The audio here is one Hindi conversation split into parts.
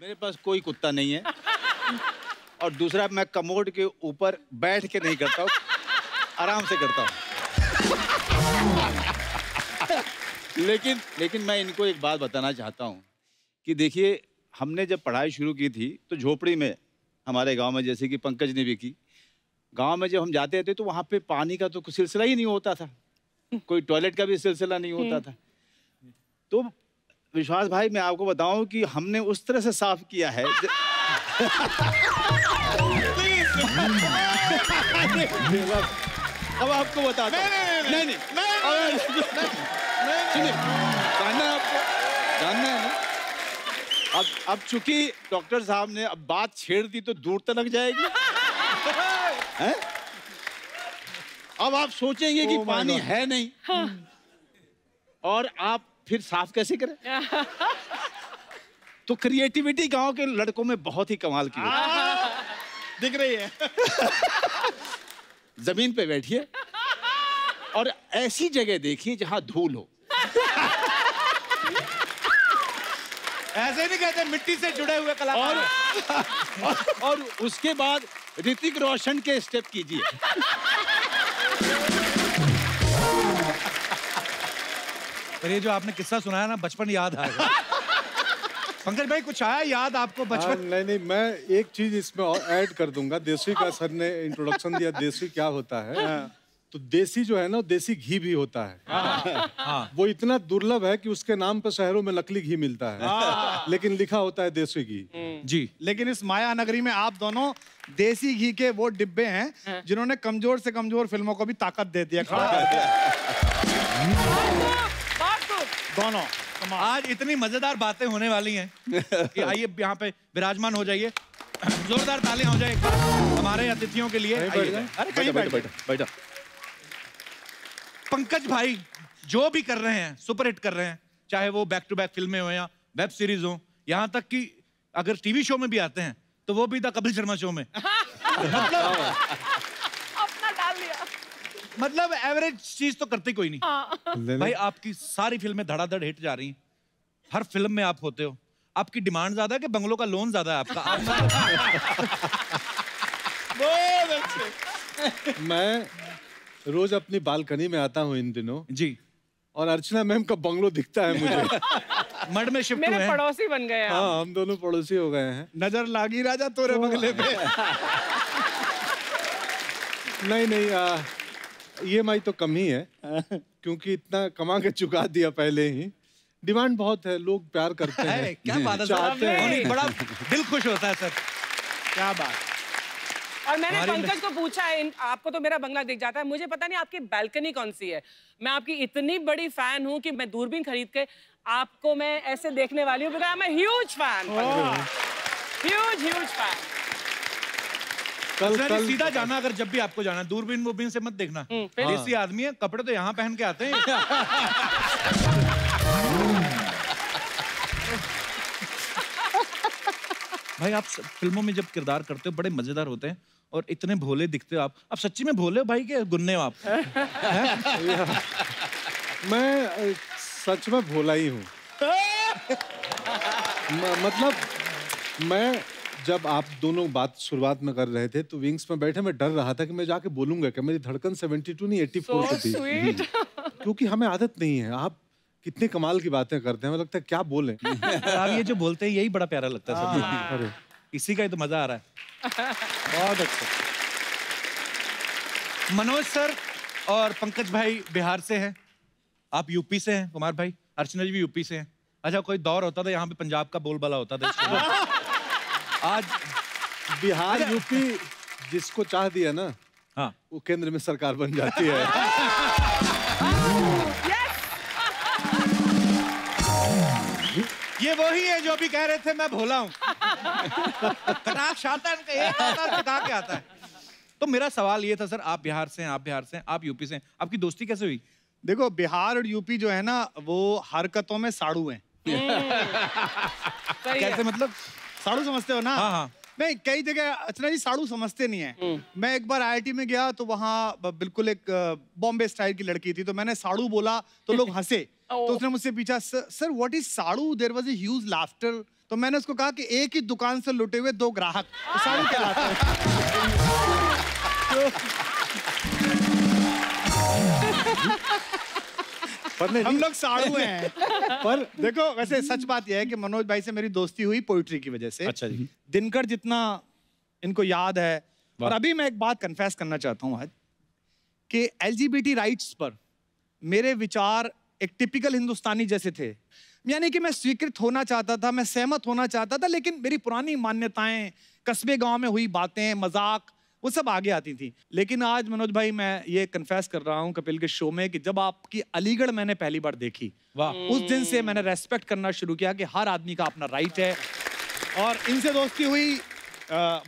मेरे पास कोई कुत्ता नहीं है। और दूसरा, मैं कमोड के ऊपर बैठ के नहीं करता हूँ, आराम से करता हूँ। लेकिन मैं इनको एक बात बताना चाहता हूँ कि देखिए, हमने जब पढ़ाई शुरू की थी तो झोपड़ी में हमारे गांव में, जैसे कि पंकज ने भी की, गांव में जब हम जाते थे तो वहाँ पे पानी का तो कुछ सिलसिला ही नहीं होता था, कोई टॉयलेट का भी सिलसिला नहीं होता था। तो विश्वास भाई, मैं आपको बताऊं कि हमने उस तरह से साफ किया है। अब आपको बताता हूं। नहीं, सुनिए, जानना है आपको, जानना है ना। अब चूंकि डॉक्टर साहब ने अब बात छेड़ दी तो दूर तक जाएगी। हैं? अब आप सोचेंगे कि पानी है नहीं, और आप फिर साफ कैसे करें? तो क्रिएटिविटी गांव के लड़कों में बहुत ही कमाल की होती है। दिख रही है। जमीन पे बैठिए और ऐसी जगह देखिए जहां धूल हो। ऐसे नहीं कहते, मिट्टी से जुड़े हुए कलाकार। और उसके बाद ऋतिक रोशन के स्टेप कीजिए। पर ये जो आपने किस्सा सुनाया ना, बचपन याद आएगा। पंकज भाई, कुछ आया याद आपको बचपन? नहीं, मैं एक चीज इसमें और ऐड कर दूंगा। देसी का सर ने इंट्रोडक्शन दिया, देसी क्या होता है। तो देसी जो है ना, देसी घी भी होता है। वो इतना दुर्लभ है कि उसके नाम पर शहरों में नकली घी मिलता है, लेकिन लिखा होता है देसी घी। जी, लेकिन इस माया नगरी में आप दोनों देसी घी के वो डिब्बे हैं जिन्होंने कमजोर से कमजोर फिल्मों को भी ताकत दे दिया, खड़ा कर दिया। दोनों आज इतनी मजेदार बातें होने वाली हैं कि आइए यहाँ पे विराजमान हो जाइए। जोरदार तालियां हो जाए एक बार हमारे अतिथियों के लिए। अरे कहीं बैठो। पंकज भाई जो भी कर रहे हैं, सुपर हिट कर रहे हैं, चाहे वो बैक टू बैक फिल्में हो या वेब सीरीज हो, यहाँ तक कि अगर टीवी शो में भी आते हैं तो वो भी द कपिल शर्मा शो में। मतलब एवरेज चीज तो करते कोई नहीं। भाई आपकी सारी फिल्में धड़ाधड़ हिट जा रही हैं, हर फिल्म में आप होते हो। आपकी डिमांड ज्यादा है कि बंगलों का लोन ज्यादा है आपका? बहुत अच्छे। मैं रोज अपनी बालकनी में आता हूँ इन दिनों जी, और अर्चना मैम का बंगलो दिखता है मुझे। मड में शिफ्ट हुए हैं। मेरे पड़ोसी बन गए। हाँ, हम दोनों पड़ोसी हो गए हैं। नजर लागी राजा तोरे बंगले पे। नहीं, EMI तो कम ही है, क्योंकि इतना कमा के चुका दिया पहले ही। डिमांड बहुत है, लोग प्यार करते हैं। क्या बात है, चाहते हैं। बड़ा दिल खुश होता है सर, क्या बात। और मैंने पंकज को पूछा है, आपको तो मेरा बंगला दिख जाता है, मुझे पता नहीं आपकी बालकनी कौन सी है। मैं आपकी इतनी बड़ी फैन हूँ कि मैं दूरबीन खरीद के आपको मैं ऐसे देखने वाली हूँ, बिकॉज़ मैं ह्यूज फैन, ह्यूज फैन। कल सीधा जाना, अगर जब भी आपको जाना, दूरबीन वूरबीन से मत देखना। देसी आदमी है, कपड़े तो यहाँ पहन के आते हैं। भाई आप फिल्मों में जब किरदार करते हो बड़े मजेदार होते हैं और इतने भोले दिखते हो आप सच्ची में भोले हो भाई के गुन्ने हो आप? मैं सच में भोला ही हूँ। मतलब मैं जब आप दोनों बात शुरुआत में कर रहे थे तो विंग्स में बैठे मैं डर रहा था कि मैं जाके बोलूंगा कि मेरी धड़कन 72 नहीं 84 की थी। क्योंकि हमें आदत नहीं है। आप कितने कमाल की बातें करते हैं, लगता है क्या बोलें। आप ये जो बोलते हैं यही बड़ा प्यारा लगता है सर। अरे इसी का ही तो मजा आ रहा है। बहुत अच्छा। मनोज सर और पंकज भाई बिहार से हैं, आप यूपी से हैं, कुमार भाई, अर्चना जी भी यूपी से हैं। अच्छा, कोई दौर होता था यहाँ पे पंजाब का बोलबाला होता था। आज बिहार यूपी जिसको चाह दिया ना, हाँ, वो केंद्र में सरकार बन जाती है। ये वही है जो अभी कह रहे थे मैं भोला हूँ। कटाक्ष आता है, एक आता के आता है। तो मेरा सवाल ये था सर, आप बिहार से हैं, आप यूपी से हैं, आपकी दोस्ती कैसे हुई? देखो, बिहार और यूपी जो है ना, वो हरकतों में साड़ू हैं। कैसे मतलब? साड़ू समझते हो ना? हाँ हाँ। नहीं, कई जगह अर्चना जी साड़ू समझते नहीं है। मैं एक बार IIT में गया तो वहाँ बिल्कुल एक बॉम्बे स्टाइल की लड़की थी, तो मैंने साड़ू बोला तो लोग हंसे। तो उसने मुझसे पूछा, सर व्हाट इज साड़ू? There was a huge laughter तो मैंने उसको कहा कि एक ही दुकान से लुटे हुए 2 ग्राहक तो साड़ू कहलाते हैं। पर नहीं, हम लोग साड़ू हैं। पर देखो, वैसे सच बात यह है कि मनोज भाई से मेरी दोस्ती हुई पोइट्री की वजह से। अच्छा जी। दिनकर जितना इनको याद है, और अभी मैं एक बात कन्फेस करना चाहता हूँ आज कि LGBT राइट्स पर मेरे विचार एक टिपिकल हिंदुस्तानी जैसे थे। यानी कि मैं स्वीकृत होना चाहता था, मैं सहमत होना चाहता था, लेकिन मेरी पुरानी मान्यताएं, कस्बे गांव में हुई बातें, मजाक, वो सब आगे आती थी। लेकिन आज मनोज भाई मैं ये कन्फेस कर रहा हूँ कपिल के शो में कि जब आपकी अलीगढ़ मैंने पहली बार देखी, उस दिन से मैंने रेस्पेक्ट करना शुरू किया कि हर आदमी का अपना राइट है। और इनसे दोस्ती हुई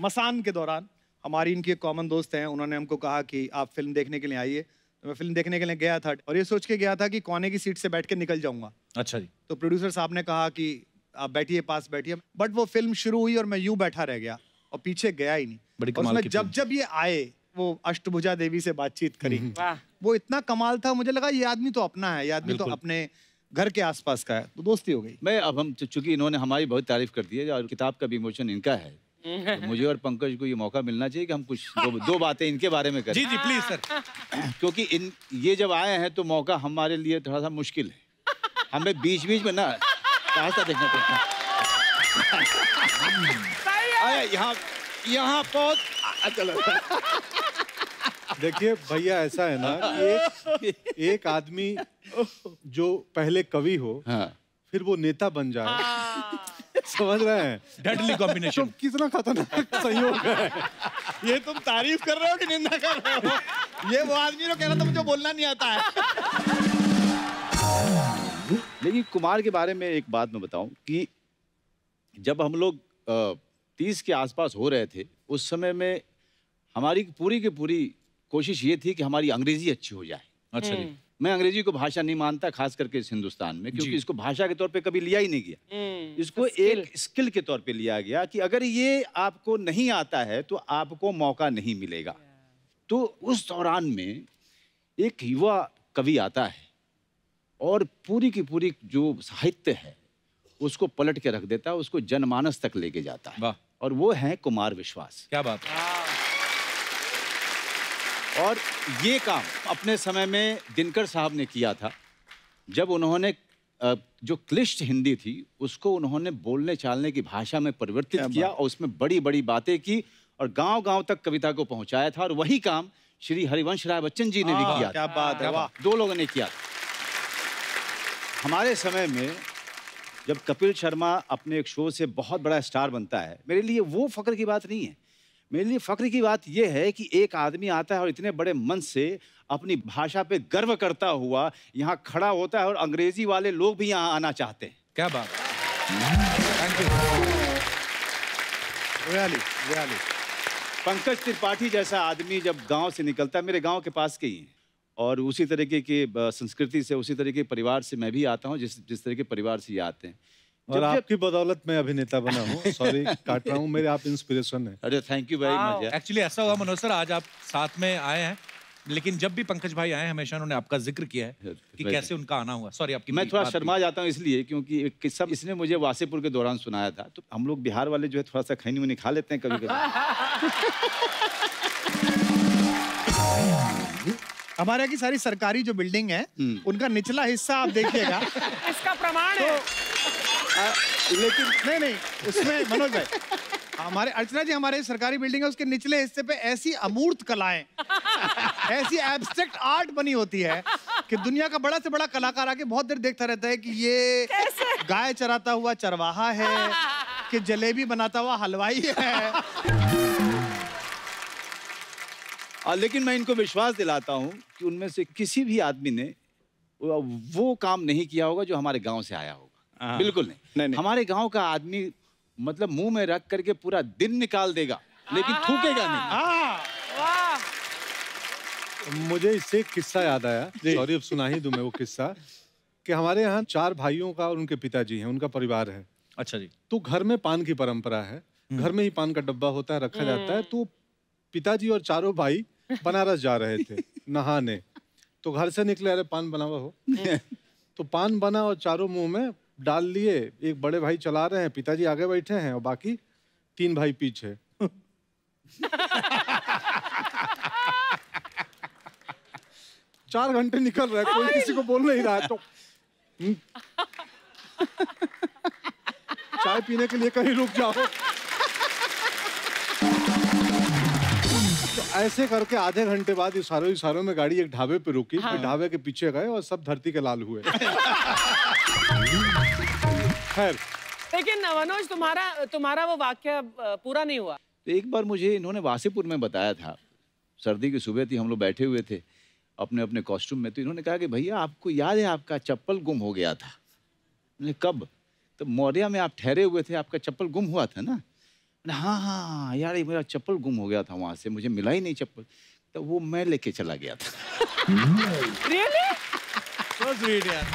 मसान के दौरान। हमारी इनकी एक कॉमन दोस्त हैं, उन्होंने हमको कहा कि आप फिल्म देखने के लिए आइए। तो मैं फिल्म देखने के लिए गया था और ये सोच के गया था कि कोने की सीट से बैठ के निकल जाऊंगा। अच्छा जी। तो प्रोड्यूसर साहब ने कहा कि आप बैठिए, पास बैठिए। बट वो फिल्म शुरू हुई और मैं यूं बैठा रह गया और पीछे गया ही नहीं। बड़ी और कमाल उसमें की जब जब ये आए, वो अष्टभुजा देवी से बातचीत करी, वो इतना कमाल था, मुझे लगा ये आदमी तो अपना है, ये आदमी तो अपने घर के आसपास का है। तो दोस्ती हो गई। मैं अब हम चूंकि इन्होंने हमारी बहुत तारीफ कर दी है और किताब का विमोचन इनका है, तो मुझे और पंकज को ये मौका मिलना चाहिए कि हम कुछ दो बातें इनके बारे में करें। जी जी प्लीज सर। क्योंकि ये जब आए हैं तो मौका हमारे लिए थोड़ा सा मुश्किल है। हमें बीच बीच में ना रास्ता देखना पड़ता है। यहाँ बहुत चलो। देखिए भैया, ऐसा है ना कि एक आदमी जो पहले कवि हो, हाँ। फिर वो नेता बन जाए, समझ रहे हैं? Deadly combination. तो कितना खतरनाक संयोग है। ये तुम तारीफ कर रहे हो कि निंदा कर रहे हो? ये वो आदमी जो कह रहा था मुझे बोलना नहीं आता है। लेकिन कुमार के बारे में एक बात मैं बताऊं कि जब हम लोग 30 के आसपास हो रहे थे, उस समय में हमारी पूरी की पूरी कोशिश ये थी कि हमारी अंग्रेजी अच्छी हो जाए। अच्छा जी। मैं अंग्रेजी को भाषा नहीं मानता, खास करके इस हिंदुस्तान में, क्योंकि इसको भाषा के तौर पे कभी लिया ही नहीं गया। इसको एक स्किल के तौर पे लिया गया कि अगर ये आपको नहीं आता है तो आपको मौका नहीं मिलेगा। तो उस दौरान में एक युवा कवि आता है और पूरी की पूरी जो साहित्य है उसको पलट के रख देता है, उसको जनमानस तक लेके जाता है। वाह। और वो है कुमार विश्वास। क्या बात है। और ये काम अपने समय में दिनकर साहब ने किया था, जब उन्होंने जो क्लिष्ट हिंदी थी उसको उन्होंने बोलने चालने की भाषा में परिवर्तित किया और उसमें बड़ी बड़ी बातें की और गांव-गांव तक कविता को पहुंचाया था। और वही काम श्री हरिवंश राय बच्चन जी ने भी किया। क्या बात है, वाह। 2 लोगों ने किया। हमारे समय में जब कपिल शर्मा अपने एक शो से बहुत बड़ा स्टार बनता है, मेरे लिए वो फक्र की बात नहीं है। मेरे लिए फक्र की बात यह है कि एक आदमी आता है और इतने बड़े मन से अपनी भाषा पे गर्व करता हुआ यहाँ खड़ा होता है और अंग्रेजी वाले लोग भी यहाँ आना चाहते हैं। क्या बात है। Thank you. Really. Pankaj Tripathi जैसा आदमी जब गांव से निकलता है, मेरे गांव के पास के ही हैं, और उसी तरीके की संस्कृति से, उसी तरीके के परिवार से मैं भी आता हूँ जिस तरह के परिवार से ये आते हैं। और आपकी बदौलत मैं अभिनेता बना हूँ। सॉरी काट रहा हूँ, मेरे आप इंस्पिरेशन है। अरे thank you very much. Actually ऐसा हुआ मनोज सर, आज आप साथ में आए हैं, लेकिन जब भी पंकज भाई आए हमेशा उन्होंने आपका जिक्र किया है कि कैसे उनका आना हुआ। सॉरी आपकी मैं थोड़ा शर्मा जाता हूँ इसलिए क्योंकि एक किस्सा इसने मुझे वासेपुर के दौरान सुनाया था। तो हम लोग बिहार वाले जो है थोड़ा सा खैनी उनी खा लेते हैं कभी कभी। हमारे यहाँ की सारी सरकारी जो बिल्डिंग है उनका निचला हिस्सा आप देखिएगा। इसका प्रमाण है। लेकिन नहीं, उसमें मनोज भाई, हमारे अर्चना जी, हमारे सरकारी बिल्डिंग है, उसके निचले हिस्से पे ऐसी अमूर्त कलाएं, ऐसी एब्स्ट्रैक्ट आर्ट बनी होती है कि दुनिया का बड़ा से बड़ा कलाकार आके बहुत देर देखता रहता है कि ये गाय चराता हुआ चरवाहा है कि जलेबी बनाता हुआ हलवाई है। लेकिन मैं इनको विश्वास दिलाता हूँ कि उनमें से किसी भी आदमी ने वो काम नहीं किया होगा जो हमारे गांव से आया होगा। बिल्कुल नहीं। हमारे गांव का आदमी मतलब मुंह में रख करके पूरा दिन निकाल देगा, लेकिन थूकेगा नहीं। मुझे इससे एक किस्सा याद आया। सॉरी, अब सुना ही दूं मैं वो किस्सा कि हमारे यहाँ 4 भाइयों का और उनके पिताजी हैं, उनका परिवार है। अच्छा जी। तो घर में पान की परंपरा है, घर में ही पान का डब्बा होता है, रखा जाता है। तो पिताजी और चारों भाई बनारस जा रहे थे नहाने। तो घर से निकले, अरे पान बना हुआ हो। तो पान बना और चारों मुंह में डाल लिए, एक बड़े भाई चला रहे हैं, पिताजी आगे बैठे हैं और बाकी 3 भाई पीछे। 4 घंटे निकल रहे हैं, कोई किसी को बोल नहीं रहा है, तो चाय पीने के लिए कहीं रुक जाओ। तो ऐसे करके आधे घंटे बाद इशारों में गाड़ी एक ढाबे पे रुकी। फिर ढाबे के पीछे गए और सब धरती के लाल हुए। खैर, लेकिन मनोज तुम्हारा वो वाक्य पूरा नहीं हुआ। तो एक बार मुझे इन्होंने वासीपुर में बताया था, सर्दी की सुबह थी, हम लोग बैठे हुए थे अपने अपने कॉस्ट्यूम में, तो इन्होंने कहा कि भैया आपको याद है आपका चप्पल गुम हो गया था। मैंने कब? तो मौर्या में आप ठहरे हुए थे, आपका चप्पल गुम हुआ था ना? हाँ हाँ यार, मेरा चप्पल गुम हो गया था, वहां से मुझे मिला ही नहीं चप्पल, तो वो मैं लेके चला गया था। Really? So sweet यार।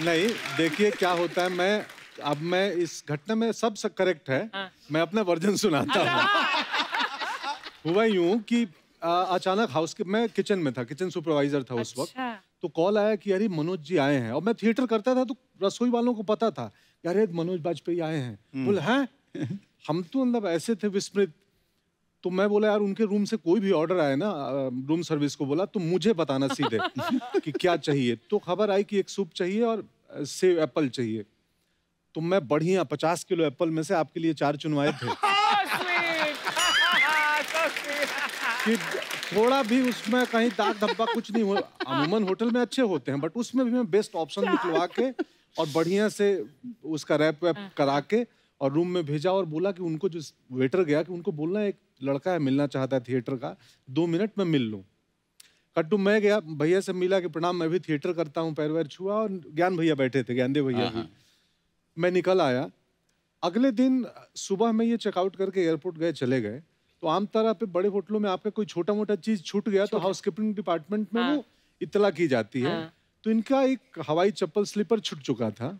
नहीं देखिए क्या होता है, मैं इस घटना में सब करेक्ट है। मैं अपना वर्जन सुनाता हूँ। हुआ यूं कि अचानक मैं किचन में था, किचन सुपरवाइजर था उस वक्त। तो कॉल आया कि यार मनोज जी आए हैं, और मैं थिएटर करता था तो रसोई वालों को पता था यार ये मनोज बाजपेयी आए हैं। बोले हैं? हम तो मतलब ऐसे थे विस्मृत। तो मैं बोला यार उनके रूम से कोई भी ऑर्डर आए ना, रूम सर्विस को बोला तो मुझे बताना सीधे कि क्या चाहिए। तो खबर आई कि एक सूप चाहिए और सेव एप्पल चाहिए। तो मैं बढ़िया 50 किलो एप्पल में से आपके लिए 4 चुनवाए थे। कि थोड़ा भी उसमें कहीं दाग धब्बा कुछ नहीं हुआ। अमूमन होटल में अच्छे होते हैं, बट उसमें भी मैं बेस्ट ऑप्शन निकलवा के और बढ़िया से उसका रैप वैप करा के और रूम में भेजा, और बोला कि उनको जो वेटर गया कि उनको बोलना एक लड़का है मिलना चाहता है थिएटर का, 2 मिनट में मिल लूँ। कट्टू मैं गया, भैया से मिला कि प्रणाम, मैं भी थिएटर करता हूँ, पैर वैर छुआ, और ज्ञान भैया बैठे थे, ज्ञानदेव भैया भी। मैं निकल आया। अगले दिन सुबह में ये चेकआउट करके एयरपोर्ट गए, चले गए। तो आम तरह पे बड़े होटलों में आपका कोई छोटा मोटा चीज छूट गया तो हाउसकीपिंग डिपार्टमेंट में वो इत्तला की जाती है। तो इनका एक हवाई चप्पल स्लीपर छूट चुका था।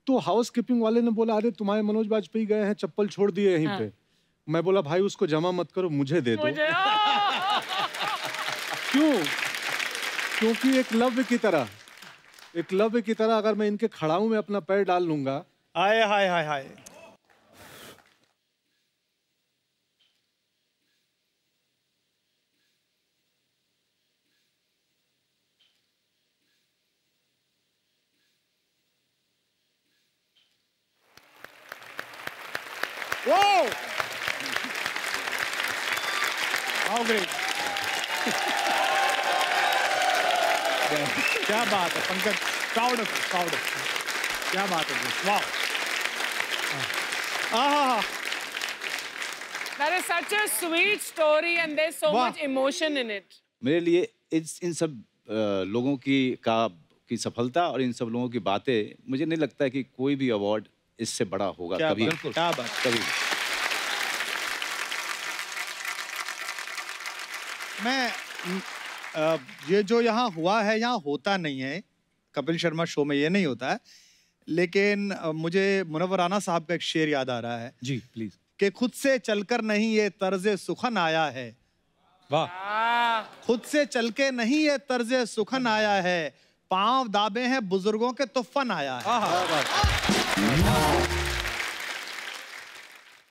तो हाउसकीपिंग वाले ने बोला अरे तुम्हारे मनोज बाजपेयी गए हैं, चप्पल छोड़ दिए यहीं पे। मैं बोला भाई उसको जमा मत करो, मुझे दे दो। क्यों? क्योंकि एकलव्य की तरह अगर मैं इनके खड़ाऊ में अपना पैर डाल लूंगा। हाय हाय हाय हाय। Whoa! How great! क्या बात है पंकज, प्राउड ऑफ क्या बात है, वाह। That is such a sweet story and there's so much emotion in it. मेरे लिए इन सब लोगों की सफलता और इन सब लोगों की बातें, मुझे नहीं लगता है कि कोई भी अवार्ड इससे बड़ा होगा कभी। क्या बात, कभी। मैं ये जो यहाँ हुआ है यहाँ होता नहीं है, कपिल शर्मा शो में ये नहीं होता है, लेकिन मुझे मुनव्वर राना साहब का एक शेर याद आ रहा है। जी प्लीज। कि खुद से चलकर नहीं ये तर्जे सुखन आया है। वाह। खुद से चल के नहीं ये तर्जे सुखन आया है, पांव दाबे हैं बुजुर्गों के तो फन आया है।